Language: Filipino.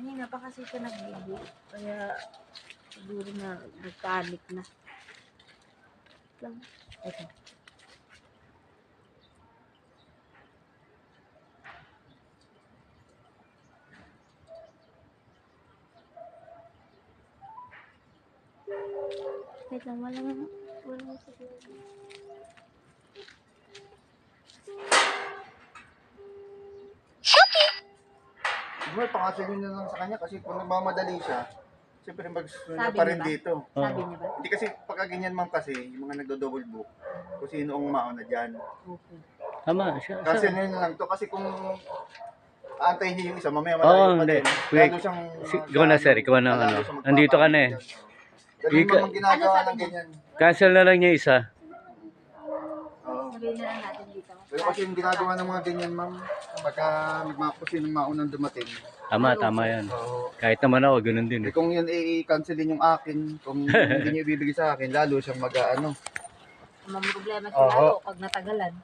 Kanina pa kasi siya nagligo. Kaya siguro na nagpanik na. Lang. Ito. Wait lang, walang siguro. Well, pangasahin nyo na lang sa kanya kasi kung nagmamadali siya, siyempre magsusunod Sabi pa niya rin ba? dito. Sabi niya ba? Hindi kasi pagka ganyan ma'am kasi, yung mga nagdo-double book, kung sino ang mauna dyan. Okay. Tama siya. Kasi na lang to, kasi kung aantayin niyo yung isa, mamaya Oo, malayo pa hindi. din. Wait. Lalo siyang Ikaw na sir, ikaw na lalo ano. siyang magpapalit Nandito ka na eh. dyan. Ganun ma'am ang ginagawa Ano sabi ng niya? ganyan. Cancel na lang niya isa. Oo. Sabihin na lang natin dito. Pero kasi yung ginagawa ng mga ganyan ma'am, pagka nagmakusin ng maunang dumating. Tama yan. Oo. Kahit naman ako, ganun din Eh, eh. kung yun i-cancelin yung akin, kung hindi niyo ibibigay sa akin, lalo siyang mag-ano. Mamroblema Oo. sila pag natagalan.